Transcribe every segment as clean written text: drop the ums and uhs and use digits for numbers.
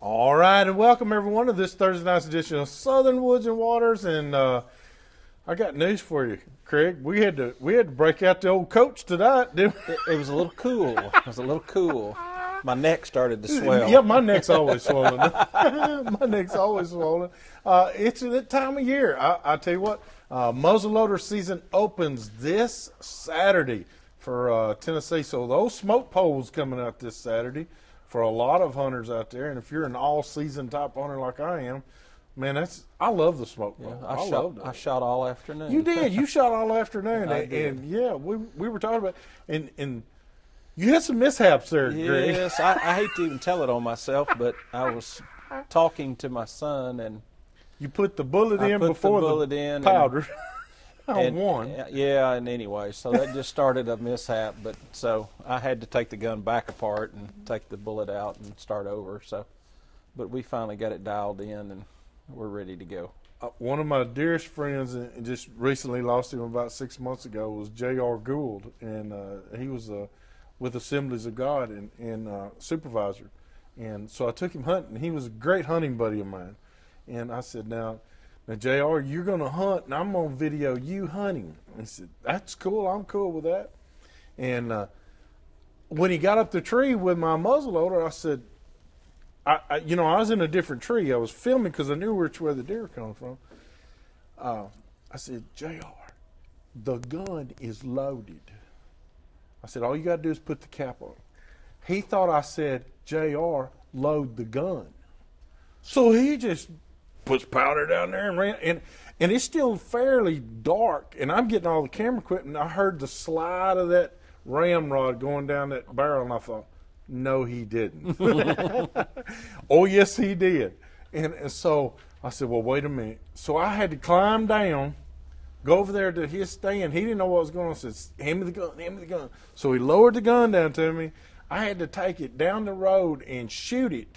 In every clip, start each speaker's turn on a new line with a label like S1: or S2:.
S1: All right, and welcome everyone to this Thursday night's edition of Southern Woods and Waters. And I got news for you, Craig. We had to break out the old coach tonight, didn't we?
S2: It was a little cool. It was a little cool. My neck started to swell.
S1: Yeah, my neck's always swollen. My neck's always swollen. It's that time of year. I tell you what, muzzleloader season opens this Saturday for Tennessee. So those smoke poles coming out this Saturday for a lot of hunters out there. And if you're an all-season type hunter like I am, man, I love the smoke pole.
S2: Yeah, I shot all afternoon.
S1: You did. You shot all afternoon.
S2: I did.
S1: And yeah, we were talking about and you had some mishaps there, Greg.
S2: Yes, I hate to even tell it on myself, but I was talking to my son, and
S1: you put the bullet in before the powder.
S2: And
S1: one.
S2: Yeah, and anyway, so that just started a mishap. But so I had to take the gun back apart and take the bullet out and start over. So, but we finally got it dialed in, and we're ready to go.
S1: One of my dearest friends, and just recently lost him about 6 months ago, was J.R. Gould, and he was with Assemblies of God and supervisor. And so I took him hunting. He was a great hunting buddy of mine. And I said, now, JR, you're going to hunt, and I'm going to video you hunting. And he said, that's cool. I'm cool with that. And when he got up the tree with my muzzleloader, I said, I was in a different tree. I was filming because I knew which way the deer were coming from. I said, JR, the gun is loaded. I said, all you got to do is put the cap on. He thought I said, JR, load the gun. So he just puts powder down there and ran, and it's still fairly dark, and I'm getting all the camera equipment. I heard the slide of that ramrod going down that barrel, and I thought, no, he didn't. Oh, yes, he did. And so I said, well, wait a minute. So I had to climb down, go over there to his stand. He didn't know what was going on. I said, hand me the gun, hand me the gun. So he lowered the gun down to me. I had to take it down the road and shoot it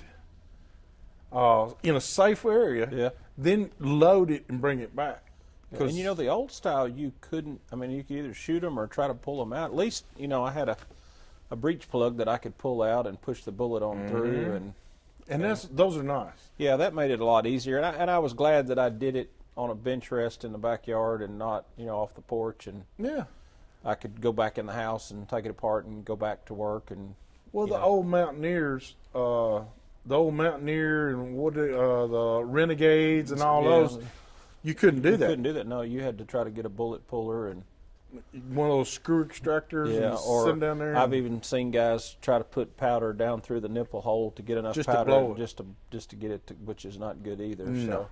S1: in a safe area,
S2: Yeah.
S1: then load it and bring it back.
S2: And you know, the old style, you couldn't, I mean, you could either shoot them or try to pull them out. At least, I had a breech plug that I could pull out and push the bullet on through.
S1: And those are nice.
S2: Yeah, that made it a lot easier. And I was glad that I did it on a bench rest in the backyard and not, off the porch. And
S1: Yeah.
S2: I could go back in the house and take it apart and go back to work. And
S1: Well, the old Mountaineers, and what the Renegades and all those, you couldn't do that.
S2: You couldn't do that. No, you had to try to get a bullet puller and
S1: one of those screw extractors and
S2: or
S1: sit them down there.
S2: I've even seen guys try to put powder down through the nipple hole to get enough
S1: Just to
S2: powder
S1: blow it.
S2: just to get it to, which is not good either.
S1: No.
S2: So,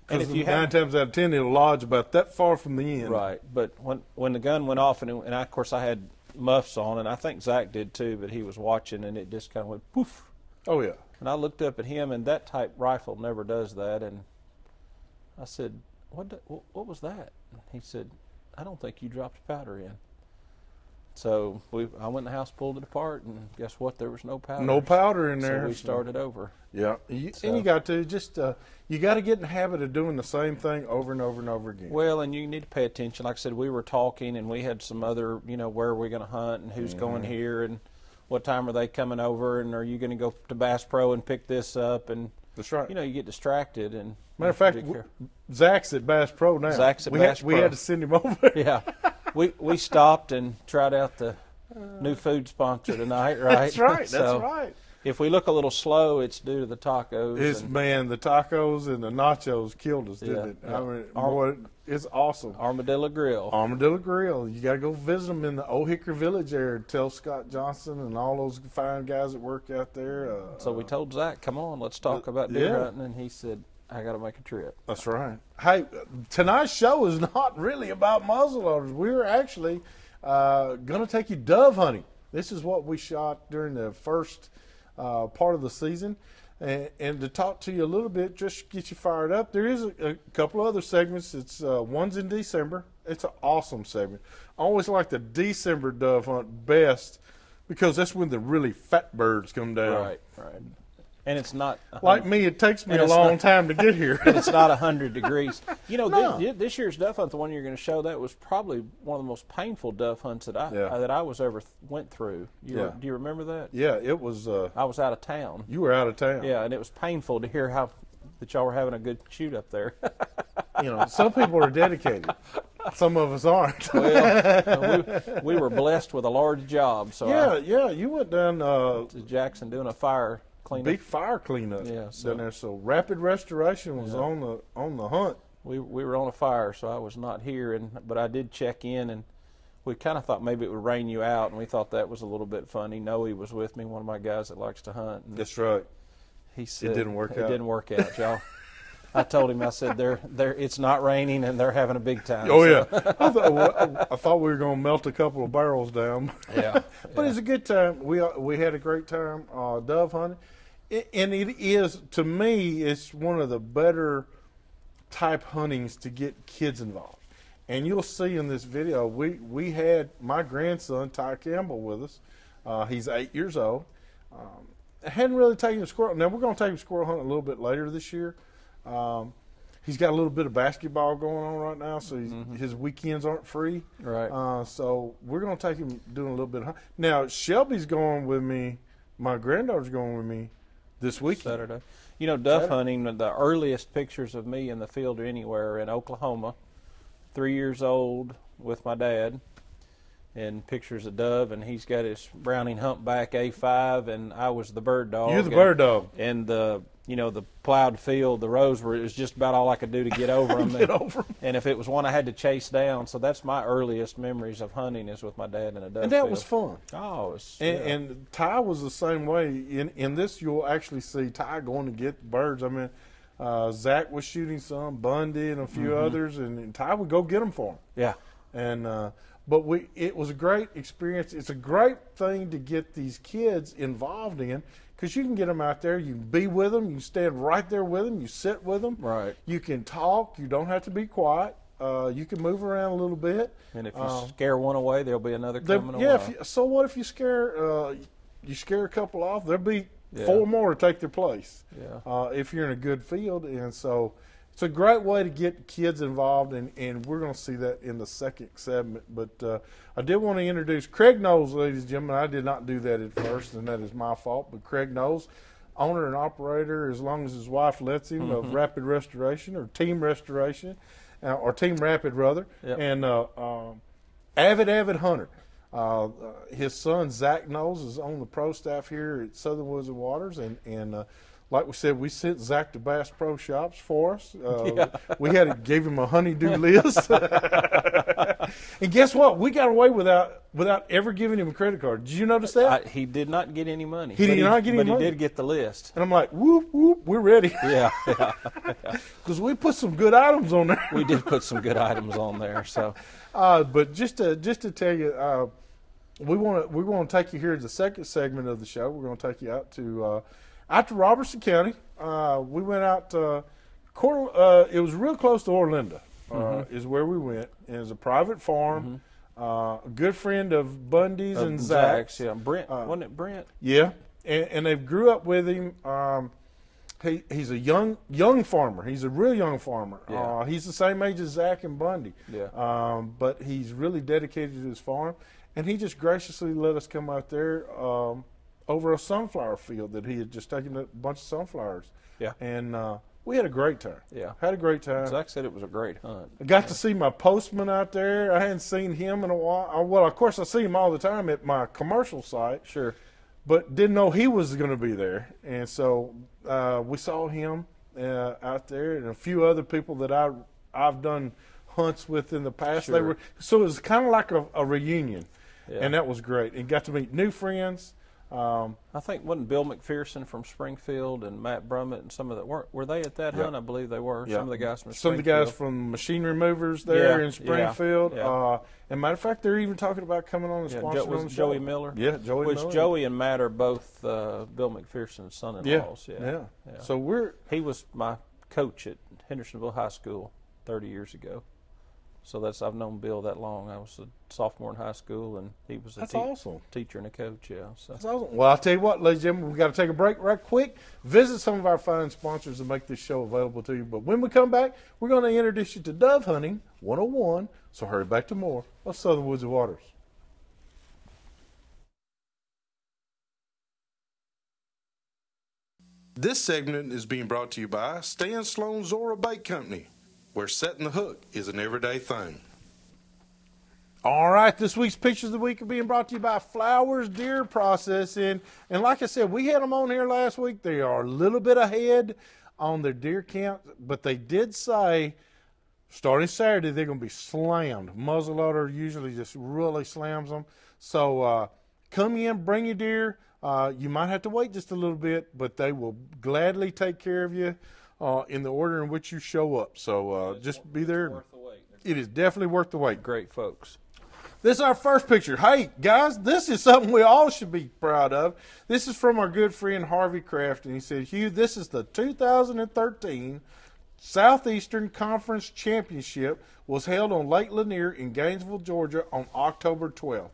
S2: and
S1: Because
S2: if you
S1: 9 times out of 10, it'll lodge about that far from the end.
S2: right, but when the gun went off, and of course I had muffs on, and I think Zach did too, but he was watching, and it just kind of went poof.
S1: Oh, yeah.
S2: And I looked up at him, and that type rifle never does that. And I said, what was that? And he said, I don't think you dropped powder in. So I went in the house, pulled it apart, and guess what? There was no powder.
S1: No powder in there.
S2: So we started over.
S1: Yeah. And you got to you got to get in the habit of doing the same thing over and over and over again.
S2: Well, and you need to pay attention. Like I said, we were talking, and we had some other, where are we going to hunt, and who's going here, and what time are they coming over, and are you going to go to Bass Pro and pick this up? And
S1: That's right.
S2: you get distracted. And
S1: Matter of fact, Zach's at Bass Pro now.
S2: Zach's at Bass Pro.
S1: We had to send him over.
S2: Yeah, we stopped and tried out the new food sponsor tonight, right?
S1: That's right.
S2: So
S1: That's right.
S2: If we look a little slow, it's due to the tacos.
S1: The tacos and the nachos killed us, didn't it?
S2: Yeah.
S1: I mean, boy, it's awesome.
S2: Armadillo Grill.
S1: Armadillo Grill. You got to go visit them in the Old Hickory Village there. Tell Scott Johnson and all those fine guys that work out there.
S2: So we told Zach, come on, let's talk about deer hunting, and he said, I got to make a trip.
S1: That's right. Hey, tonight's show is not really about muzzleloaders. We're actually going to take you dove hunting. This is what we shot during the first part of the season. And to talk to you a little bit, just get you fired up, there is a couple other segments. It's one's in December. It's an awesome segment. I always like the December dove hunt best because that's when the really fat birds come down.
S2: Right. And it's not
S1: like me. It takes me a long time to get here.
S2: And it's not 100 degrees. You know,
S1: No.
S2: this year's dove hunt, the one you're going to show, that was probably one of the most painful dove hunts that I was ever went through. Do you remember that?
S1: Yeah, it was.
S2: I was out of town.
S1: You were out of town.
S2: Yeah, and it was painful to hear that y'all were having a good shoot up there.
S1: You know, some people are dedicated. Some of us aren't.
S2: Well, we were blessed with a large job. So
S1: yeah. You went down
S2: to Jackson doing a fire cleanup.
S1: Big fire cleanup.
S2: Yeah,
S1: down there. So rapid restoration was on the hunt.
S2: We were on a fire, so I was not here, but I did check in, and we kind of thought maybe it would rain you out, and we thought that was a little bit funny. Noe was with me, one of my guys that likes to hunt. And
S1: that's right.
S2: He said
S1: it didn't work out.
S2: It didn't work out, y'all. I told him, I said, it's not raining, and they're having a big time.
S1: Oh, yeah. I thought we were going to melt a couple of barrels down.
S2: Yeah.
S1: But it's a good time. We had a great time dove hunting. And it is, to me, it's one of the better type huntings to get kids involved. And you'll see in this video, we had my grandson, Ty Campbell, with us. He's 8 years old. I hadn't really taken him squirrel. Now, we're going to take him squirrel hunting a little bit later this year. He's got a little bit of basketball going on right now, so his weekends aren't free.
S2: Right.
S1: So we're going to take him doing a little bit of hunting. Now, Shelby's going with me. My granddaughter's going with me this weekend.
S2: Saturday. You know, dove hunting, the earliest pictures of me in the field or anywhere are in Oklahoma, 3 years old with my dad, and pictures of dove, and he's got his Browning humpback A5, and I was the bird dog.
S1: You're the bird dog.
S2: And the plowed field, the rows it was just about all I could do to get over them. And if it was one I had to chase down, so that's my earliest memories of hunting is with my dad in a dove
S1: And that
S2: field.
S1: was fun.
S2: Oh, it was,
S1: and Ty was the same way. In this, you'll actually see Ty going to get birds. I mean, Zach was shooting some, Bundy and a few others, and Ty would go get them for him.
S2: Yeah.
S1: And but it was a great experience. It's a great thing to get these kids involved in, because you can get them out there. You can be with them. You can stand right there with them. You sit with them.
S2: Right.
S1: You can talk. You don't have to be quiet. You can move around a little bit.
S2: And if you scare one away, there'll be another coming away.
S1: Yeah. So what if you scare a couple off? There'll be 4 more to take their place.
S2: Yeah.
S1: If you're in a good field, and so it's a great way to get kids involved, and we're going to see that in the second segment. But I did want to introduce Craig Knowles, ladies and gentlemen. I did not do that at first, and that is my fault. But Craig Knowles, owner and operator, as long as his wife lets him, of Rapid Restoration, or Team Restoration, or Team Rapid, rather, and avid hunter. His son, Zach Knowles, is on the pro staff here at Southern Woods and Waters, and like we said, we sent Zach to Bass Pro Shops for us. We gave him a honey-do list. And guess what? We got away without ever giving him a credit card. Did you notice that?
S2: He did not get any money.
S1: He did not get any money.
S2: But he did get the list.
S1: And I'm like, whoop, whoop, we're ready.
S2: Yeah.
S1: Because we put some good items on there.
S2: We did put some good items on there. So,
S1: but just to tell you, we want to take you here to the second segment of the show. We're going to take you out to Robertson County. We went out. It was real close to Orlinda. Is where we went. And it was a private farm. A good friend of Bundy's and Zach's.
S2: Yeah, Brent. Wasn't it Brent?
S1: Yeah, and they grew up with him. He's a young farmer. He's a real young farmer.
S2: Yeah.
S1: He's the same age as Zach and Bundy.
S2: Yeah.
S1: But he's really dedicated to his farm, and he just graciously let us come out there over a sunflower field that he had just taken a bunch of sunflowers.
S2: Yeah.
S1: And we had a great time.
S2: Yeah.
S1: Had a great time.
S2: Zach said it was a great hunt.
S1: I got to see my postman out there. I hadn't seen him in a while. Well, of course, I see him all the time at my commercial site.
S2: Sure.
S1: But didn't know he was going to be there. And so we saw him out there, and a few other people that I've done hunts with in the past.
S2: Sure.
S1: So it was kind of like a reunion.
S2: Yeah.
S1: And that was great. And got to meet new friends.
S2: I think wasn't Bill McPherson from Springfield and Matt Brummett and some of that were they at that hunt? I believe they were.
S1: Yeah.
S2: Some of the guys from
S1: Some of the guys from Machine Removers there in Springfield.
S2: Yeah.
S1: And matter of fact, they're even talking about coming on and sponsoring on the show.
S2: Joey Miller.
S1: Yeah, Joey Miller.
S2: Which Joey and Matt are both Bill McPherson's son-in-laws.
S1: Yeah. So
S2: he was my coach at Hendersonville High School 30 years ago. So I've known Bill that long. I was a sophomore in high school, and he was a
S1: awesome.
S2: teacher and a coach. Yeah, so.
S1: That's awesome. Well, I'll tell you what, ladies and gentlemen, we've got to take a break right quick, visit some of our fine sponsors and make this show available to you. But when we come back, we're going to introduce you to Dove Hunting 101. So hurry back to more of Southern Woods and Waters. This segment is being brought to you by Stan Sloan Zora Bait Company, where setting the hook is an everyday thing. All right, this week's Pictures of the Week are being brought to you by Flowers Deer Processing. And like I said, we had them on here last week. They are a little bit ahead on their deer count, but they did say starting Saturday they're going to be slammed. Muzzleloader usually just really slams them. So come in, bring your deer. You might have to wait just a little bit, but they will gladly take care of you in the order in which you show up. So just be there.
S2: Worth the wait.
S1: It is definitely worth the wait.
S2: Great folks.
S1: This is our first picture. Hey, guys, this is something we all should be proud of. This is from our good friend Harvey Kraft, and he said, Hugh, this is the 2013 Southeastern Conference Championship was held on Lake Lanier in Gainesville, Georgia on October 12th.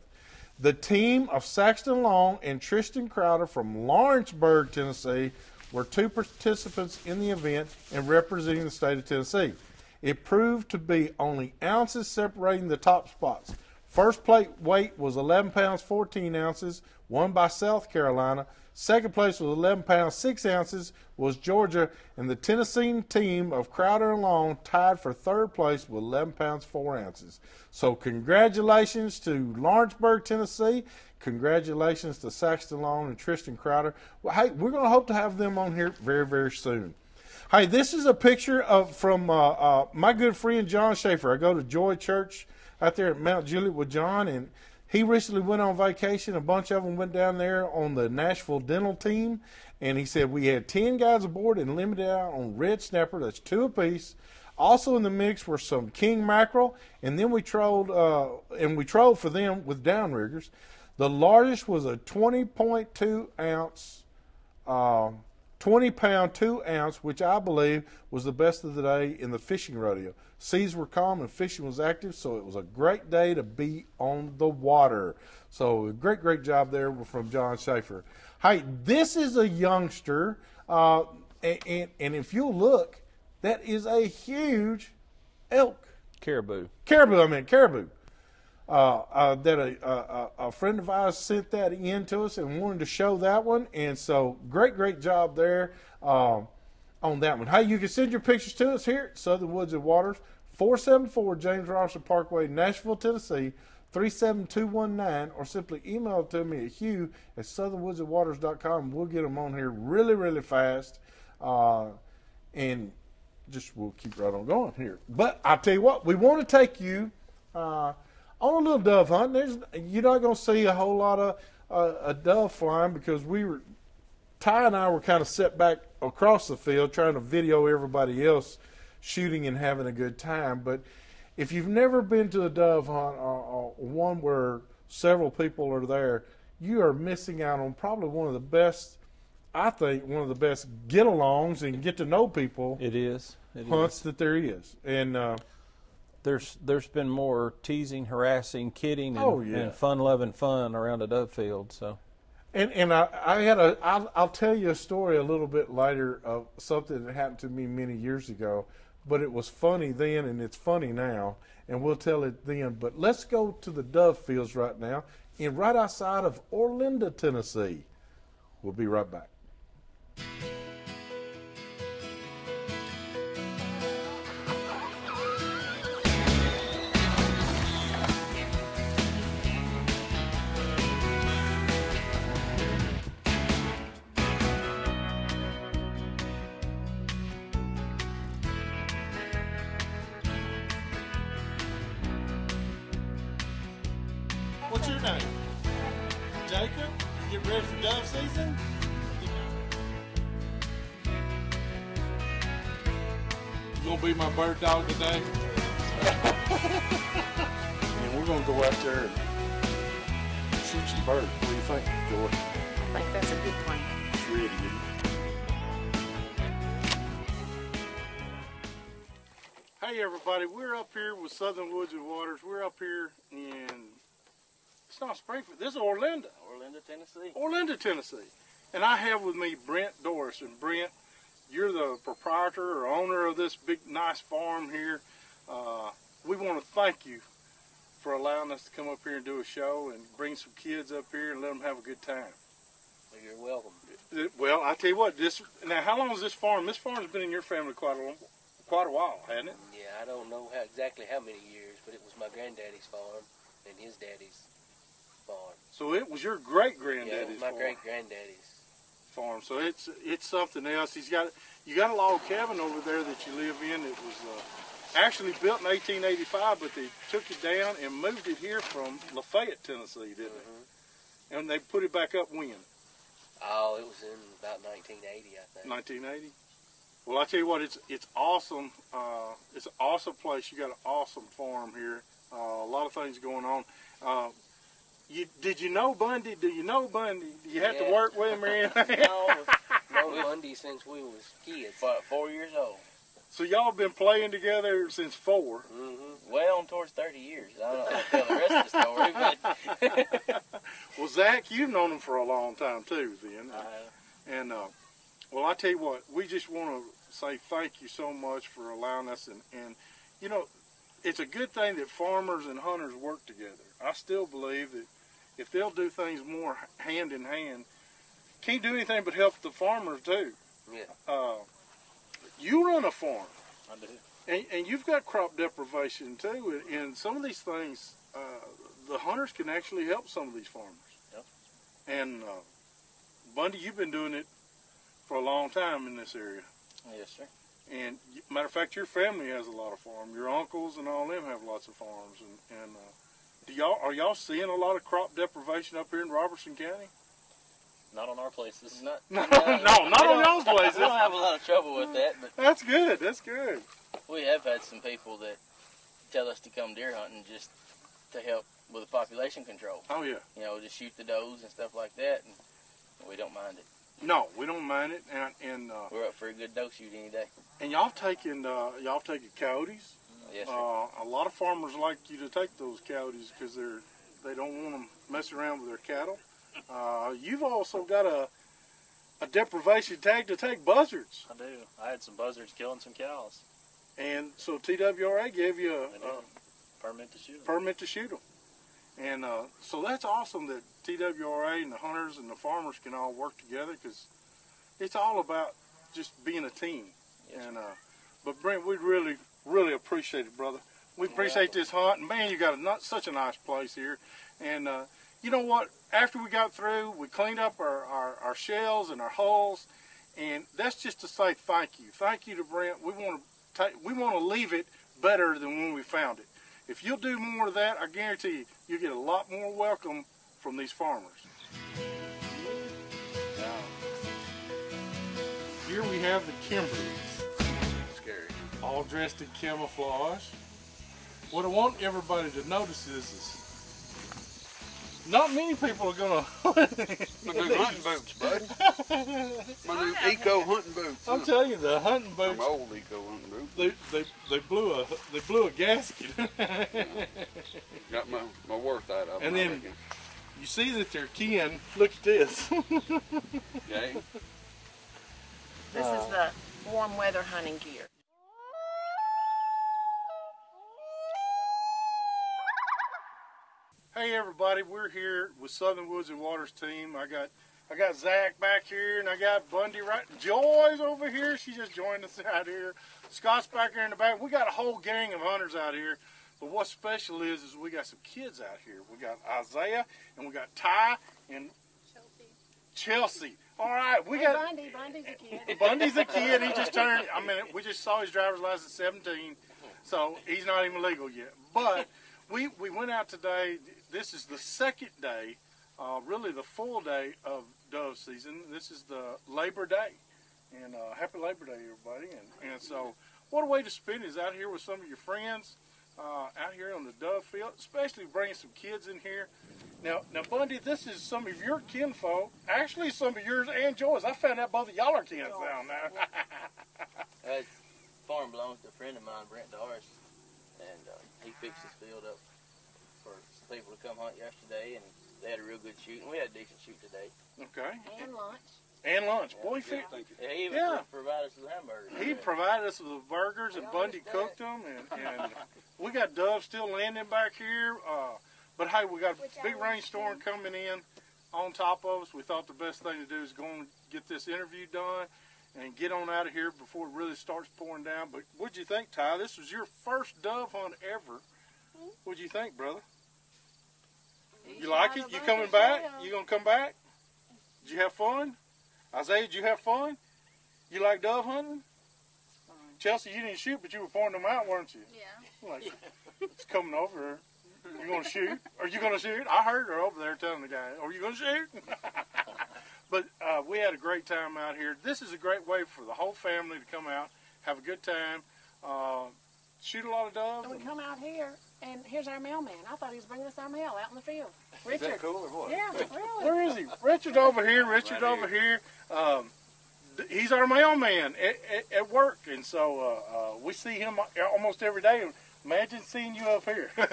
S1: The team of Saxton Long and Tristan Crowder from Lawrenceburg, Tennessee, were two participants in the event and representing the state of Tennessee. It proved to be only ounces separating the top spots. First place weight was 11 pounds 14 ounces, won by South Carolina. Second place was 11 pounds 6 ounces, was Georgia, and the Tennessee team of Crowder and Long tied for third place with 11 pounds 4 ounces. So congratulations to Lawrenceburg, Tennessee. Congratulations to Saxton Long and Tristan Crowder. Well, hey, we're going to hope to have them on here very, very soon. Hey, this is a picture from my good friend John Schaefer. I go to Joy Church out there at Mount Juliet with John, and he recently went on vacation. A bunch of them went down there on the Nashville Dental team, and he said we had 10 guys aboard and limited out on red snapper. That's 2 apiece. Also in the mix were some king mackerel, and then we trolled for them with downriggers. The largest was a 20.2 ounce, 20 pound 2 ounce, which I believe was the best of the day in the fishing rodeo. Seas were calm and fishing was active, so it was a great day to be on the water. So great job there from John Schaefer. Hey, this is a youngster, and if you'll look, that is a huge elk.
S2: Caribou.
S1: Caribou. That a friend of ours sent that in to us and wanted to show that one, and so great job there on that one. Hey, you can send your pictures to us here at Southern Woods and Waters, 474 James Robinson Parkway, Nashville, Tennessee, 37219, or simply email it to me at hugh@southernwoodsandwaters.com. We'll get them on here really fast, and just we'll keep right on going here. But I tell you what, we want to take you on a little dove hunt. You're not going to see a whole lot of a dove flying because Ty and I were kind of set back across the field trying to video everybody else shooting and having a good time. But if you've never been to a dove hunt or one where several people are there, you are missing out on probably one of the best, I think, one of the best get-alongs and get-to-know people hunts that there is. And
S2: there's been more teasing, harassing, kidding, and fun-loving fun around a dove field. So,
S1: and I'll tell you a story a little bit later of something that happened to me many years ago, but it was funny then and it's funny now, and we'll tell it then. But let's go to the dove fields right now, and right outside of Orlinda, Tennessee. We'll be right back. What's your name? Jacob? You get ready for dove season? You gonna be my bird dog today? And we're gonna go out there and shoot some birds. What do you think, Joy?
S3: I think that's a good plan.
S1: It's ready, isn't it? Hey everybody, we're up here with Southern Woods and Waters. We're up here in, it's not Springfield, this is Orlinda.
S4: Orlinda, Tennessee.
S1: Orlinda, Tennessee. And I have with me Brent Dorris. And Brent, you're the proprietor or owner of this big nice farm here. We want to thank you for allowing us to come up here and do a show and bring some kids up here and let them have a good time.
S4: Well, you're welcome.
S1: Well, I tell you what, now how long has this farm has been in your family quite a while, hasn't it?
S4: Yeah, I don't know exactly how many years, but it was my granddaddy's farm and his daddy's farm.
S1: So it was your great-granddaddy's
S4: Yeah, it was my
S1: farm.
S4: great-granddaddy's
S1: Farm. So it's something else. You got a log cabin over there that you live in. It was actually built in 1885, but they took it down and moved it here from Lafayette, Tennessee, didn't they? And they put it back up when?
S4: Oh, it was in about 1980, I think.
S1: 1980. Well, I tell you what, it's awesome. It's an awesome place. You got an awesome farm here. A lot of things going on. Did you know Bundy? Do you know Bundy? Do you have to work with him or anything?
S4: No, Bundy since we was kids. 4 years old.
S1: So y'all been playing together since 4.
S4: Mm-hmm. Well, towards 30 years. I don't know tell the rest of the story, but
S1: Well, Zach, you've known him for a long time too, then. And well, I tell you what, we just want to say thank you so much for allowing us. And you know, it's a good thing that farmers and hunters work together. I still believe that if they'll do things more hand in hand, can't do anything but help the farmers too.
S4: yeah.
S1: You run a farm.
S4: I do.
S1: And you've got crop deprivation too, and some of these things, the hunters can actually help some of these farmers.
S4: Yep.
S1: And Bundy, you've been doing it for a long time in this area.
S4: Yes, sir.
S1: And matter of fact, your family has a lot of farms. Your uncles and all them have lots of farms. And are y'all seeing a lot of crop deprivation up here in Robertson County?
S4: Not on our places.
S1: No, not on y'all's places.
S4: We don't have a lot of trouble with that, but
S1: That's good. That's good.
S4: we have had some people that tell us to come deer hunting just to help with the population control.
S1: Oh yeah.
S4: You know, just shoot the does and stuff like that, and we don't mind it.
S1: No, we don't mind it. And
S4: We're up for a good doe shoot any day.
S1: and y'all taking coyotes.
S4: Yes, sir.
S1: A lot of farmers like you to take those coyotes because they don't want them messing around with their cattle. You've also got a deprivation tag to take buzzards,
S5: I do. I had some buzzards killing some cows.
S1: and so TWRA gave you a
S5: Permit to shoot 'em.
S1: permit to shoot them. And so that's awesome that TWRA and the hunters and the farmers can all work together because it's all about just being a team.
S4: Yes,
S1: And but Brent, we really appreciate it, brother. We appreciate this hunt, and man, you got such a nice place here. And you know what? After we got through, we cleaned up our shells and our hulls, and that's just to say thank you. Thank you to Brent. We want to leave it better than when we found it. If you'll do more of that, I guarantee you, you'll get a lot more welcome from these farmers. Now, here we have the Kimberleys.
S4: Scary.
S1: All dressed in camouflage. What I want everybody to notice is not many people are gonna.
S6: My new hunting boots, buddy. My new eco hunting boots.
S1: I'm telling you, the hunting
S6: My
S1: boots.
S6: old eco hunting boots.
S1: They blew a gasket.
S6: Got my worth out of them.
S1: And
S6: I
S1: then
S6: reckon.
S1: you see that they're kin. Look at this.
S6: Yeah.
S3: This is the warm weather hunting gear.
S1: Hey everybody, we're here with Southern Woods and Waters team. I got Zach back here, and I got Bundy right. Joy's over here. She just joined us out here. Scott's back here in the back. We got a whole gang of hunters out here. But what's special is we got some kids out here. We got Isaiah, and we got Ty and Chelsea. All right, we got
S3: Bundy's a kid.
S1: Bundy's a kid. He just turned. I mean, we just saw his driver's license at 17, so he's not even legal yet. But we went out today. This is the second day, really the full day of dove season. This is the Labor Day, and happy Labor Day, everybody. And so, what a way to spend is out here with some of your friends, out here on the dove field, especially bringing some kids in here. Now, Bundy, this is some of your kinfolk. Actually, some of yours and Joy's. I found out both of y'all are kins down there.
S4: farm belongs to a friend of mine, Brent Dorris, and he fixed his field up for some people to come hunt yesterday, and they had a real good shoot, and we had a decent shoot today.
S1: Okay.
S3: And lunch.
S1: And lunch.
S4: Yeah.
S1: Boy,
S6: Thank you.
S4: Yeah, he even provided us with hamburgers.
S1: he provided us with the burgers, and Bundy cooked them, and we got doves still landing back here. But hey, we got a big rainstorm coming in on top of us. We thought the best thing to do is go and get this interview done and get on out of here before it really starts pouring down. But what'd you think, Ty? This was your first dove hunt ever. What'd you think, brother? You like it? You coming back? You gonna come back? Did you have fun? Isaiah, did you have fun? You like dove hunting? Chelsea, you didn't shoot, but you were pointing them out, weren't you?
S3: Yeah.
S1: Like, it's coming over here. You going to shoot? Are you going to shoot? I heard her over there telling the guy, are you going to shoot? But we had a great time out here. This is a great way for the whole family to come out, have a good time, shoot a lot of doves.
S3: And we come out here, and here's our mailman. I thought he was bringing us our mail out in the field. Richard.
S6: Is that cool or what?
S3: Yeah, really.
S1: Where is he? Richard's over here. Richard's over here. He's our mailman at work, and so we see him almost every day. Imagine seeing you up here.
S4: The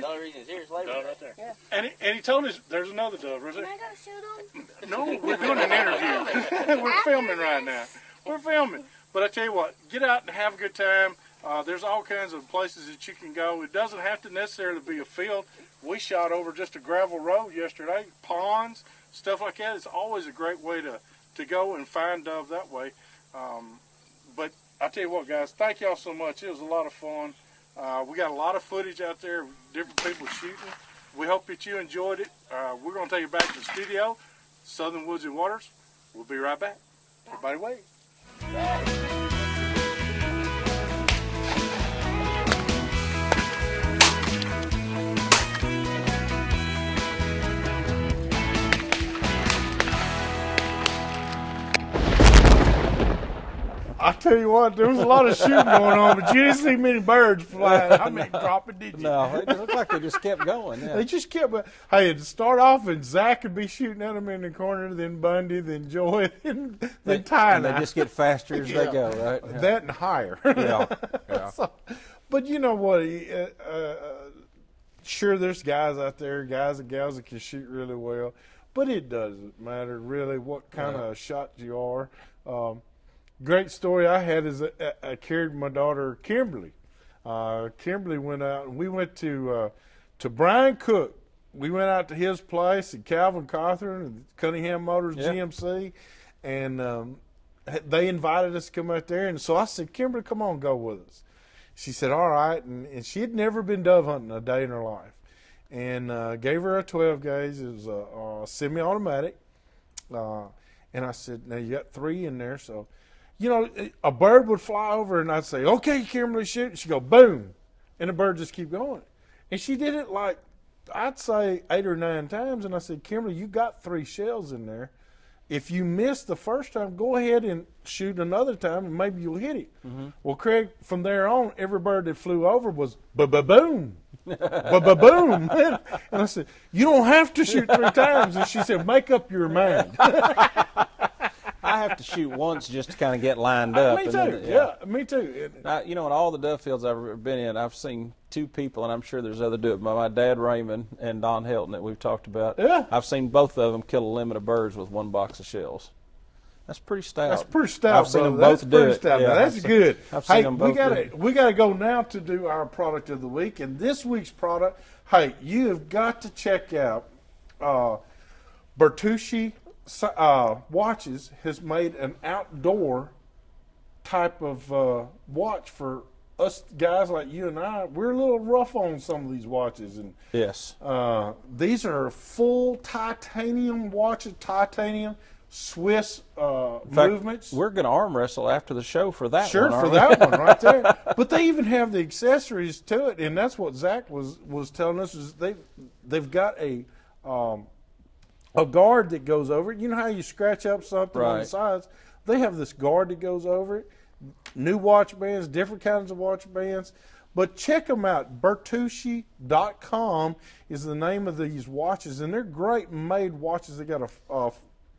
S4: only reason he's here is labor.
S5: Right there.
S3: Yeah.
S1: And he told us there's another dove, right there.
S3: Can I go shoot him?
S1: No, we're doing an interview. We're filming right now. We're filming. But I tell you what, get out and have a good time. There's all kinds of places that you can go. It doesn't have to necessarily be a field. We shot over just a gravel road yesterday, ponds, stuff like that. It's always a great way to go and find dove that way. But I tell you what, guys, thank y'all so much. It was a lot of fun. We got a lot of footage out there, different people shooting. We hope that you enjoyed it. We're going to take you back to the studio, Southern Woods and Waters. We'll be right back. Everybody wait. I tell you what, there was a lot of shooting going on, but you didn't see many birds flying. I mean, dropping, did you?
S2: No, it looked like they just kept going. Yeah.
S1: They just kept. Hey, to start off, and Zach would be shooting at them in the corner, then Bundy, then Joy, then Ty.
S2: And they just get faster as they go, right? Yeah.
S1: That and higher.
S2: Yeah.
S1: So, but you know what? Sure, there's guys out there, guys and gals that can shoot really well, but it doesn't matter really what kind of shot you are. Great story I had is I carried my daughter Kimberly. Kimberly went out, and we went to Brian Cook. We went out to his place at Calvin Cawthorn and Cunningham Motors GMC, and they invited us to come out there. And so I said, Kimberly, come on, go with us. She said, all right. And she had never been dove hunting a day in her life. And gave her a 12 gauge. It was a semi-automatic. And I said, now you got 3 in there, so. You know, a bird would fly over, and I'd say, okay, Kimberly, shoot. And she'd go, boom. And the bird just keep going. And she did it like, I'd say 8 or 9 times. And I said, Kimberly, you got 3 shells in there. If you miss the first time, go ahead and shoot another time, and maybe you'll hit it. Mm-hmm. Well, Craig, from there on, every bird that flew over was ba-ba-boom. Ba-ba-boom. And I said, you don't have to shoot 3 times. And she said, make up your mind.
S2: I have to shoot once just to kind of get lined up.
S1: Me too.
S2: Then,
S1: yeah, me too.
S2: You know, in all the dove fields I've ever been in, I've seen 2 people, and I'm sure there's other do it. My dad Raymond and Don Helton that we've talked about.
S1: Yeah.
S2: I've seen both of them kill a limit of birds with 1 box of shells. That's pretty stout.
S1: That's pretty stout.
S2: I've seen them both do it.
S1: Yeah, that's good.
S2: I've seen them both
S1: we gotta go now to do our product of the week, and this week's product. Hey, you have got to check out Bertucci Watches has made an outdoor type of watch for us guys like you and I. We're a little rough on some of these watches, and
S2: yes,
S1: these are full titanium watches, titanium Swiss movements.
S2: We're going to arm wrestle after the show for that.
S1: Sure,
S2: one,
S1: for that one right there. But they even have the accessories to it, and that's what Zach was telling us. Is they've got a guard that goes over it. You know how you scratch up something on the sides? They have this guard that goes over it. New watch bands, different kinds of watch bands. But check them out. Bertucci.com is the name of these watches, and they're great made watches. They got a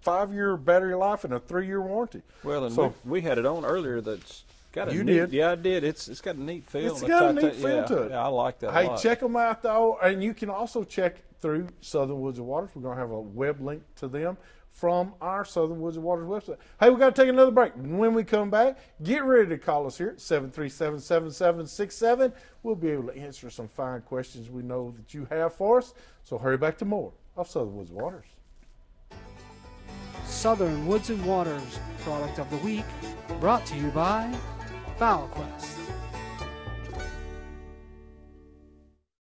S1: 5-year battery life and a 3-year warranty.
S2: Well, and
S1: So-
S2: we had it on earlier. That's got a
S1: You
S2: neat,
S1: did.
S2: Yeah, I did. It's got a neat feel.
S1: It's got a neat feel
S2: yeah,
S1: to it.
S2: Yeah, I like that a
S1: Hey,
S2: lot.
S1: check them out, though. And you can also check through Southern Woods and Waters. We're going to have a web link to them from our Southern Woods and Waters website. Hey, we got to take another break. When we come back, get ready to call us here at 737-7767. We'll be able to answer some fine questions we know that you have for us. So hurry back to more of Southern Woods and Waters.
S7: Southern Woods and Waters product of the week, brought to you by FowlQuest.